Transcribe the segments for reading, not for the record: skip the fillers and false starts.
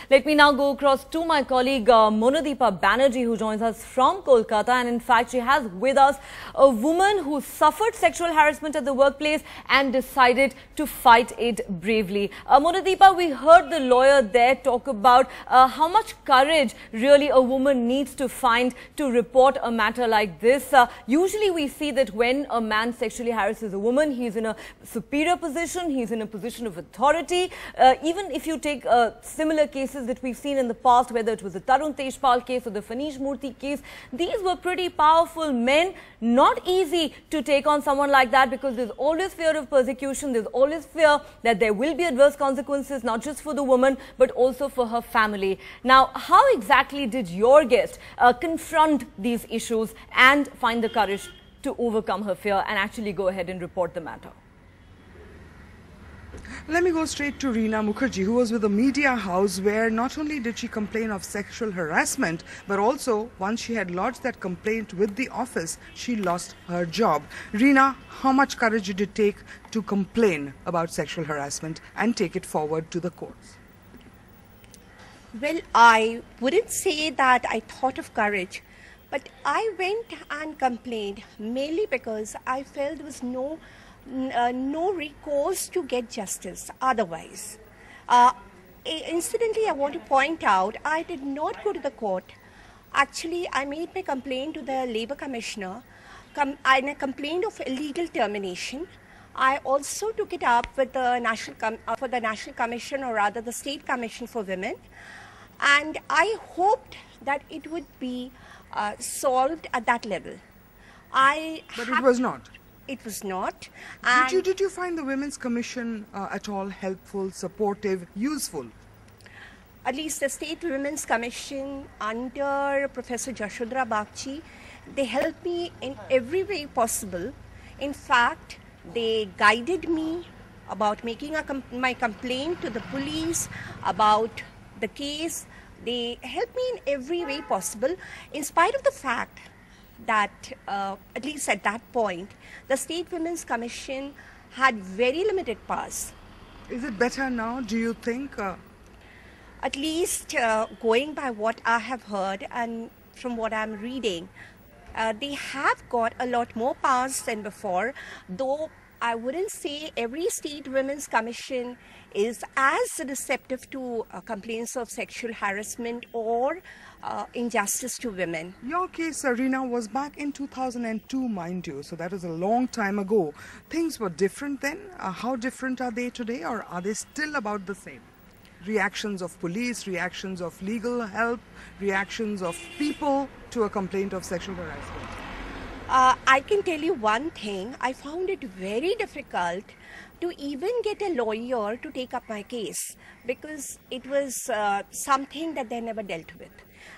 Let me now go across to my colleague Monadeepa Banerjee, who joins us from Kolkata. And in fact, she has with us a woman who suffered sexual harassment at the workplace and decided to fight it bravely. Monadeepa, we heard the lawyer there talk about how much courage really a woman needs to find to report a matter like this. Usually we see that when a man sexually harasses a woman, he's in a superior position, he's in a position of authority. Even if you take similar cases that we've seen in the past, whether it was the Tarun Tejpal case or the Fanish Murthy case, these were pretty powerful men. Not easy to take on someone like that, because there's always fear of persecution, there's always fear that there will be adverse consequences, not just for the woman, but also for her family. Now, how exactly did your guest confront these issues and find the courage to overcome her fear and actually go ahead and report the matter? Let me go straight to Reena Mukherjee, who was with a media house where not only did she complain of sexual harassment, but also once she had lodged that complaint with the office, she lost her job. Reena, how much courage did it take to complain about sexual harassment and take it forward to the courts? Well, I wouldn't say that I thought of courage, but I went and complained mainly because I felt there was no recourse to get justice otherwise. Incidentally, I want to point out, I did not go to the court. Actually, I made my complaint to the Labour Commissioner and I complained of illegal termination. I also took it up with the National Commission, or rather the State Commission for Women, and I hoped that it would be solved at that level. But it was not. It was not. Did you find the Women's Commission at all helpful, supportive, useful? At least the State Women's Commission under Professor Jashodhara Bagchi, they helped me in every way possible. In fact, they guided me about making my complaint to the police about the case. They helped me in every way possible, in spite of the fact that, at least at that point, the State Women's Commission had very limited powers. Is it better now, do you think? At least going by what I have heard and from what I'm reading, they have got a lot more powers than before, though I wouldn't say every State Women's Commission is as receptive to complaints of sexual harassment or injustice to women. Your case, Reena, was back in 2002, mind you, so that was a long time ago. Things were different then. How different are they today, or are they still about the same? Reactions of police, reactions of legal help, reactions of people to a complaint of sexual harassment? I can tell you one thing, I found it very difficult to even get a lawyer to take up my case, because it was something that they never dealt with.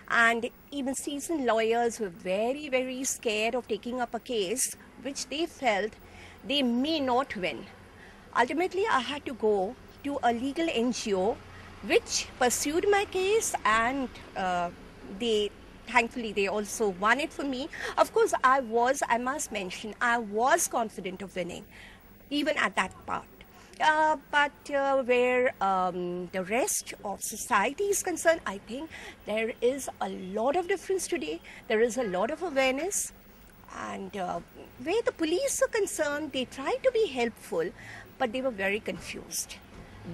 And even seasoned lawyers were very, very scared of taking up a case which they felt they may not win. Ultimately, I had to go to a legal NGO which pursued my case, and thankfully they also won it for me. Of course, I must mention, I was confident of winning, even at that part. But where the rest of society is concerned, I think there is a lot of difference today. There is a lot of awareness. And where the police are concerned, they tried to be helpful, but they were very confused.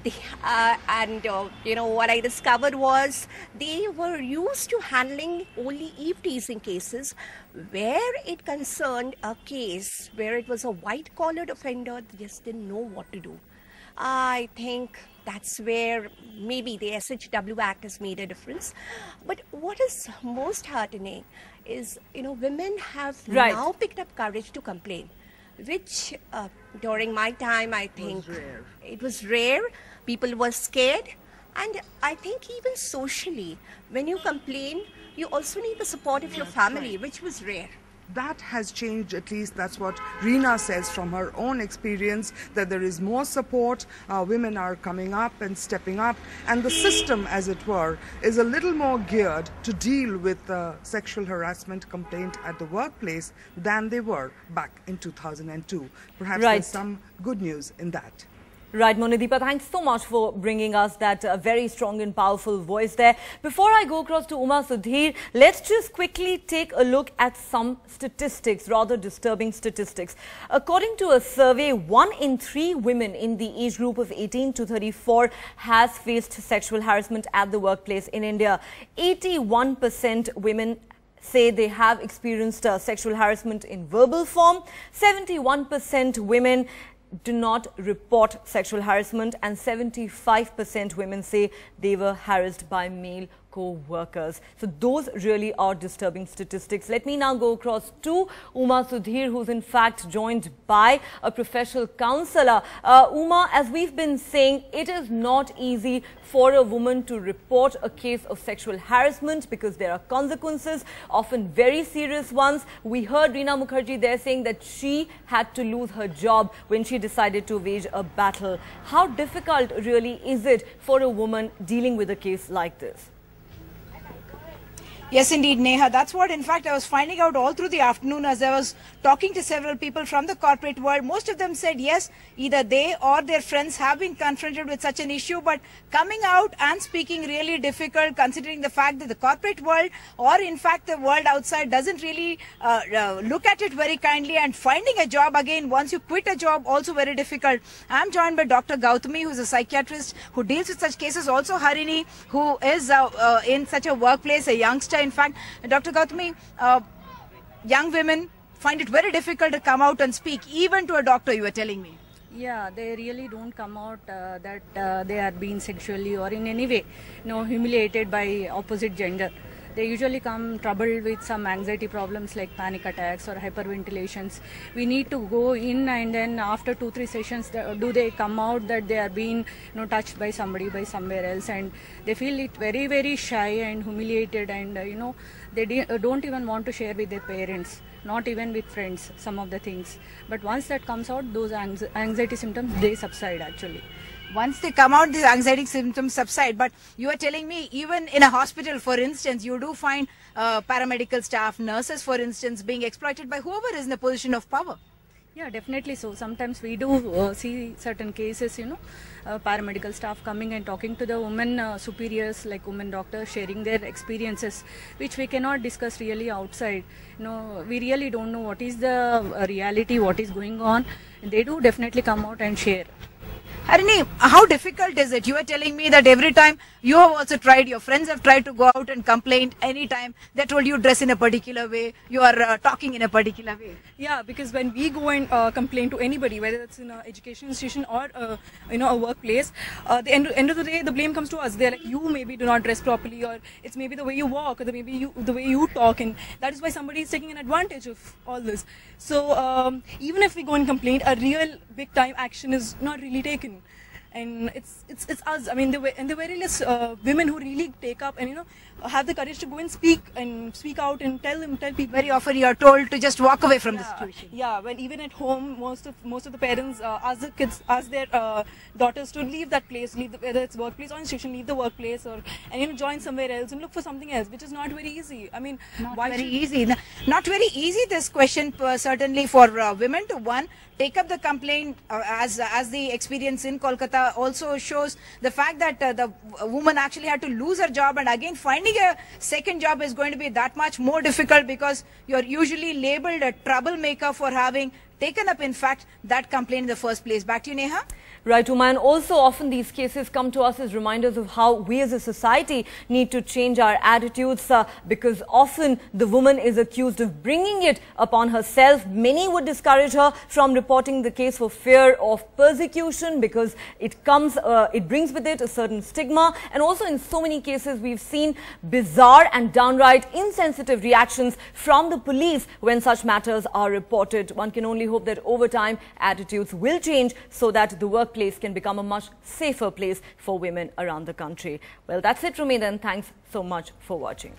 What I discovered was they were used to handling only eve-teasing cases. Where it concerned a case where it was a white-collared offender, they just didn't know what to do. I think that's where maybe the SHW Act has made a difference. But what is most heartening is, women have now picked up courage to complain, which during my time, I think it was rare. People were scared. And I think even socially, when you complain, you also need the support of your family, which was rare. That has changed, at least that's what Reena says from her own experience, that there is more support, women are coming up and stepping up, and the system, as it were, is a little more geared to deal with sexual harassment complaint at the workplace than they were back in 2002. Perhaps there's some good news in that. Right, Monadeepa, thanks so much for bringing us that very strong and powerful voice there. Before I go across to Uma Sudhir, let's just quickly take a look at some statistics, rather disturbing statistics. According to a survey, 1 in 3 women in the age group of 18 to 34 has faced sexual harassment at the workplace in India. 81% women say they have experienced sexual harassment in verbal form. 71% women do not report sexual harassment, and 75% women say they were harassed by male co-workers. So those really are disturbing statistics. Let me now go across to Uma Sudhir, who's in fact joined by a professional counsellor. Uma, as we've been saying, it is not easy for a woman to report a case of sexual harassment because there are consequences, often very serious ones. We heard Reena Mukherjee there saying that she had to lose her job when she decided to wage a battle. How difficult really is it for a woman dealing with a case like this? Yes, indeed, Neha. That's what, in fact, I was finding out all through the afternoon as I was talking to several people from the corporate world. Most of them said, yes, either they or their friends have been confronted with such an issue, but coming out and speaking really difficult, considering the fact that the corporate world or, in fact, the world outside doesn't really look at it very kindly, and finding a job again, once you quit a job, also very difficult. I'm joined by Dr. Gautami, who's a psychiatrist who deals with such cases, also Harini, who is in such a workplace, a youngster. In fact, Dr. Gautami, young women find it very difficult to come out and speak, even to a doctor, you were telling me. Yeah, they really don't come out that they are being sexually or in any way, humiliated by opposite gender. They usually come troubled with some anxiety problems like panic attacks or hyperventilations. We need to go in, and then after 2-3 sessions, do they come out that they are being touched by somebody, by somewhere else, and they feel it very, very shy and humiliated, and they don't even want to share with their parents, not even with friends, some of the things. But once that comes out, those anxiety symptoms, they subside actually. Once they come out, the anxiety symptoms subside. But you are telling me, even in a hospital, for instance, you do find paramedical staff, nurses, for instance, being exploited by whoever is in a position of power. Yeah, definitely so. Sometimes we do see certain cases, paramedical staff coming and talking to the women superiors, like women doctors, sharing their experiences, which we cannot discuss really outside. We really don't know what is the reality, what is going on. They do definitely come out and share. Harini, how difficult is it? You are telling me that every time you have also tried, your friends have tried to go out and complain anytime. They told you dress in a particular way, you are talking in a particular way. Yeah, because when we go and complain to anybody, whether it's in an education institution or a workplace, the end of the day, the blame comes to us. They're like, you maybe do not dress properly, or it's maybe the way you walk, or the way you talk, and that is why somebody is taking an advantage of all this. So even if we go and complain, a real big time action is not really taken. And it's us. I mean, there were very less women who really take up and have the courage to go and speak out and tell people. Very often you are told to just walk away from the situation. Yeah, when even at home, most of the parents ask their daughters to leave that place, whether it's workplace or institution, leave the workplace, and join somewhere else and look for something else, which is not very easy. I mean, not very easy. Not very easy. This question certainly for women to take up the complaint, as the experience in Kolkata also shows the fact that the woman actually had to lose her job, and again finding a second job is going to be that much more difficult, because you're usually labeled a troublemaker for having taken up, in fact, that complaint in the first place. Back to you, Neha. Right, Uma, and also often these cases come to us as reminders of how we as a society need to change our attitudes, because often the woman is accused of bringing it upon herself. Many would discourage her from reporting the case for fear of persecution, because it brings with it a certain stigma, and also in so many cases we've seen bizarre and downright insensitive reactions from the police when such matters are reported. One can only hope that over time attitudes will change so that the workplace can become a much safer place for women around the country. Well, that's it from me then. Thanks so much for watching.